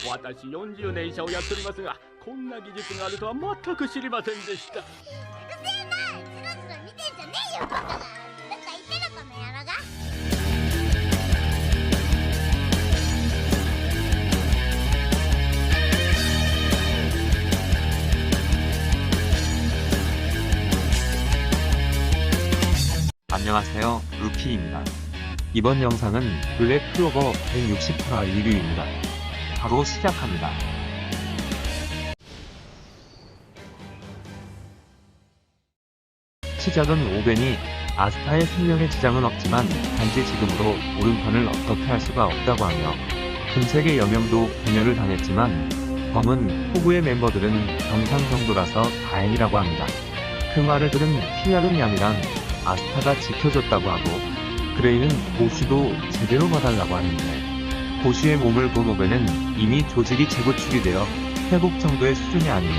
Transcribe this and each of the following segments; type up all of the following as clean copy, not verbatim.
私40年医者をやっておりますが、こんな技術があるとは全く知りませんでした。うるせえな、スロスロ見てんじゃねえよバカが。どっか行ってるこの野郎が。안녕하세요, 루키입니다. 이번 영상은 블랙 클로버 168화 리뷰입니다. 바로 시작합니다. 시작은 오벤이 아스타의 생명에 지장은 없지만 단지 지금으로 오른편을 어떻게 할 수가 없다고 하며 금색의 여명도 분열을 당했지만 검은 호구의 멤버들은 정상 정도라서 다행이라고 합니다. 그 말을 들은 필라른 얌이랑 아스타가 지켜줬다고 하고 그레이는 보슈도 제대로 봐달라고 하는데 보슈의 몸을 본 오벤은 이미 조직이 재구축이 되어 회복 정도의 수준이 아니며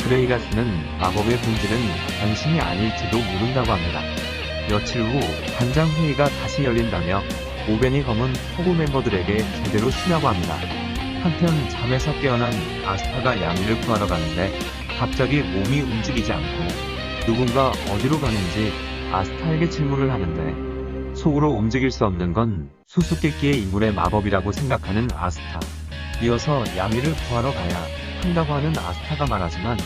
그레이가 쓰는 마법의 본질은 변신이 아닐지도 모른다고 합니다. 며칠 후 단장 회의가 다시 열린다며 오벤이 검은 호구 멤버들에게 제대로 쉬라고 합니다. 한편 잠에서 깨어난 아스타가 야미를 구하러 가는데 갑자기 몸이 움직이지 않고 누군가 어디로 가는지 아스타에게 질문을 하는데 속으로 움직일 수 없는 건 수수께끼의 인물의 마법이라고 생각하는 아스타. 이어서 야미를 구하러 가야 한다고 하는 아스타가 말하지만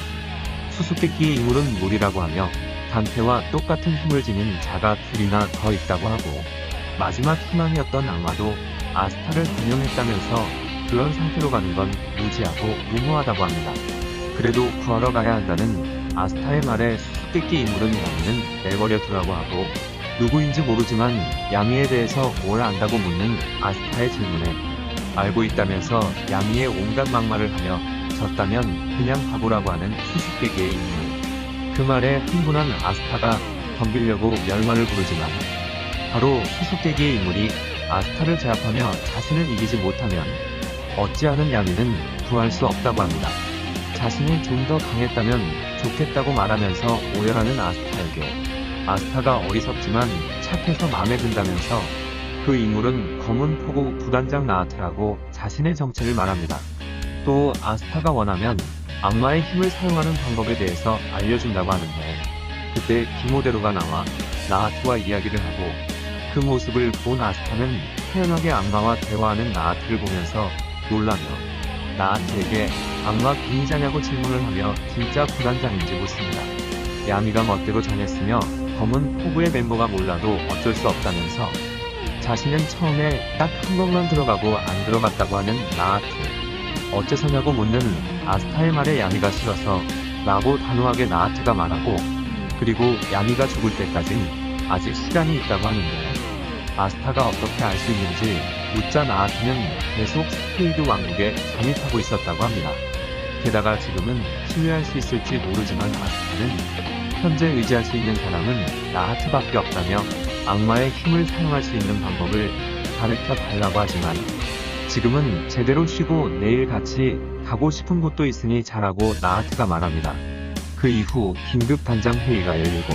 수수께끼의 인물은 무리라고 하며 단테와 똑같은 힘을 지닌 자가 둘이나 더 있다고 하고 마지막 희망이었던 악마도 아스타를 반영했다면서 그런 상태로 가는 건 무지하고 무모하다고 합니다. 그래도 구하러 가야 한다는 아스타의 말에 수수께끼 인물은 야미는 내버려 두라고 하고 누구인지 모르지만 야미에 대해서 뭘 안다고 묻는 아스타의 질문에 알고 있다면서 야미의 온갖 막말을 하며 졌다면 그냥 가보라고 하는 수수께끼의 인물. 그 말에 흥분한 아스타가 덤비려고 멸말을 부르지만 바로 수수께끼의 인물이 아스타를 제압하며 자신을 이기지 못하면 어찌하는 야미는 구할 수 없다고 합니다. 자신이 좀 더 강했다면 좋겠다고 말하면서 오열하는 아스타에게 아스타가 어리석지만 착해서 마음에 든다면서 그 인물은 검은 포구 부단장 나아테라고 자신의 정체를 말합니다. 또 아스타가 원하면 악마의 힘을 사용하는 방법에 대해서 알려준다고 하는데 그때 디모데로가 나와 나아테와 이야기를 하고 그 모습을 본 아스타는 태연하게 악마와 대화하는 나아테를 보면서 놀라며 나아테에게 악마 빙의자냐고 질문을 하며 진짜 부단장인지 묻습니다. 야미가 멋대로 정했으며 검은 포구의 멤버가 몰라도 어쩔 수 없다면서 자신은 처음에 딱 한 번만 들어가고 안 들어갔다고 하는 나아테. 어째서냐고 묻는 아스타의 말에 야미가 싫어서 라고 단호하게 나아테가 말하고 그리고 야미가 죽을 때까진 아직 시간이 있다고 하는데 아스타가 어떻게 알 수 있는지 묻자 나아테는 계속 스페이드 왕국에 잠입하고 있었다고 합니다. 게다가 지금은 신뢰할 수 있을지 모르지만 아스타는 현재 의지할 수 있는 사람은 나아테밖에 없다며 악마의 힘을 사용할 수 있는 방법을 가르쳐 달라고 하지만 지금은 제대로 쉬고 내일 같이 가고 싶은 곳도 있으니 잘하고 나아테가 말합니다. 그 이후 긴급 단장 회의가 열리고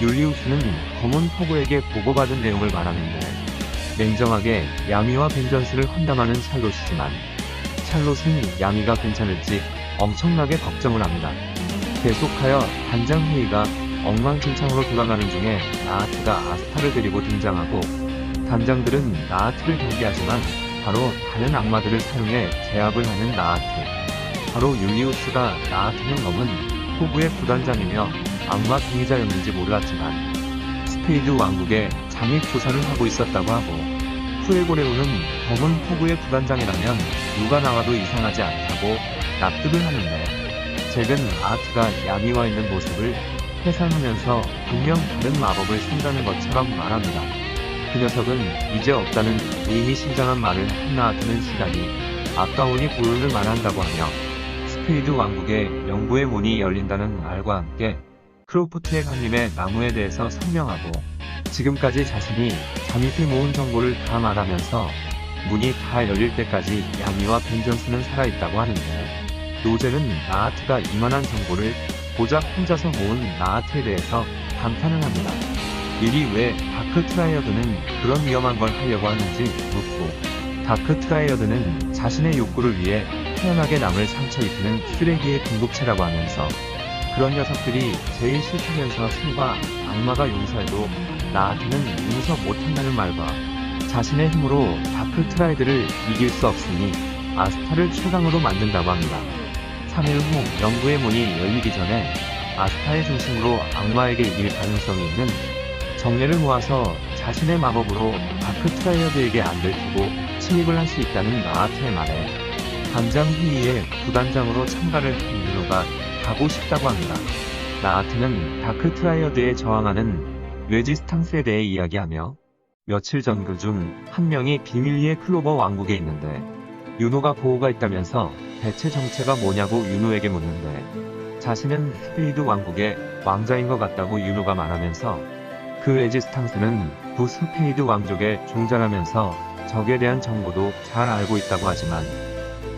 율리우스는 검은 포구에게 보고받은 내용을 말하는데 냉정하게 야미와 벤전스를 헌담하는 샬롯이지만 샬롯은 야미가 괜찮을지 엄청나게 걱정을 합니다. 계속하여 단장 회의가 엉망진창으로 돌아가는 중에 나아테가 아스타를 데리고 등장하고 단장들은 나아테를 경계하지만 바로 다른 악마들을 사용해 제압을 하는 나아테. 바로 율리우스가 나아테는 검은 포구의 부단장이며 악마 빙의자였는지 몰랐지만 스페이드 왕국에 잠입 조사를 하고 있었다고 하고 후에고레오는 검은 포구의 부단장이라면 누가 나와도 이상하지 않다고 납득을 하는데 잭은 아트가 야미와 있는 모습을 회상하면서 분명 다른 마법을 쓴다는 것처럼 말합니다. 그 녀석은 이제 없다는 의미심장한 말을 한 나아테는 시간이 아까우니 고요를 말한다고 하며 스페이드 왕국의 영구의 문이 열린다는 말과 함께 크로프트의 강림의 나무에 대해서 설명하고 지금까지 자신이 잠입해 모은 정보를 다 말하면서 문이 다 열릴 때까지 야미와 벤전스는 살아있다고 하는데 노젤은 나아테가 이만한 정보를 고작 혼자서 모은 나아테에 대해서 감탄을 합니다. 미리 왜 다크 트라이어드는 그런 위험한 걸 하려고 하는지 묻고 다크 트라이어드는 자신의 욕구를 위해 태연하게 남을 상처 입히는 쓰레기의 궁극체라고 하면서 그런 녀석들이 제일 싫다면서 신과 악마가 용서해도 나한테는 용서 못한다는 말과 자신의 힘으로 다크 트라이드를 이길 수 없으니 아스타를 최강으로 만든다고 합니다. 3일 후 연구의 문이 열리기 전에 아스타의 중심으로 악마에게 이길 가능성이 있는 정례를 모아서 자신의 마법으로 다크 트라이어드에게 안 들키고 침입을 할 수 있다는 나하트의 말에 당장 회의에 부단장으로 참가를 한 유노가 가고 싶다고 합니다. 나하트는 다크 트라이어드에 저항하는 레지스탕스에 대해 이야기하며 며칠 전 그 중 한 명이 비밀리에 클로버 왕국에 있는데 유노가 보호가 있다면서 대체 정체가 뭐냐고 유노에게 묻는데 자신은 스페이드 왕국의 왕자인 것 같다고 유노가 말하면서 그 레지스탕스는 부스페이드 왕족의 종자라면서 적에 대한 정보도 잘 알고 있다고 하지만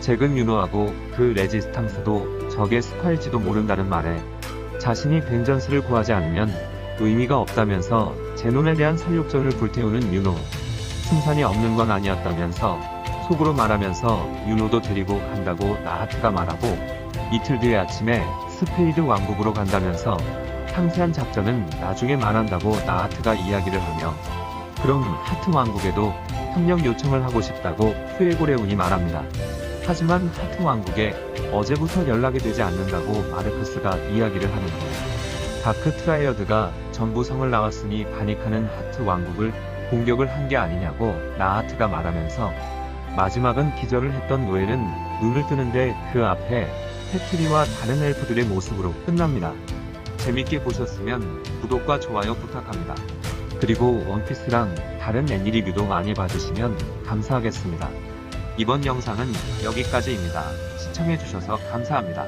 잭은 유노하고 그 레지스탕스도 적의 스파일지도 모른다는 말에 자신이 벤전스를 구하지 않으면 의미가 없다면서 제논에 대한 살육전을 불태우는 유노. 승산이 없는 건 아니었다면서 속으로 말하면서 유노도 데리고 간다고 나하트가 말하고 이틀 뒤의 아침에 스페이드 왕국으로 간다면서 상세한 작전은 나중에 말한다고 나하트가 이야기를 하며 그럼 하트 왕국에도 협력 요청을 하고 싶다고 후에고레운이 말합니다. 하지만 하트 왕국에 어제부터 연락이 되지 않는다고 마르크스가 이야기를 하는데 다크 트라이어드가 전부 성을 나왔으니 파닉하는 하트 왕국을 공격을 한 게 아니냐고 나하트가 말하면서 마지막은 기절을 했던 노엘은 눈을 뜨는데 그 앞에 패트리와 다른 엘프들의 모습으로 끝납니다. 재밌게 보셨으면 구독과 좋아요 부탁합니다. 그리고 원피스랑 다른 애니 리뷰도 많이 봐주시면 감사하겠습니다. 이번 영상은 여기까지입니다. 시청해주셔서 감사합니다.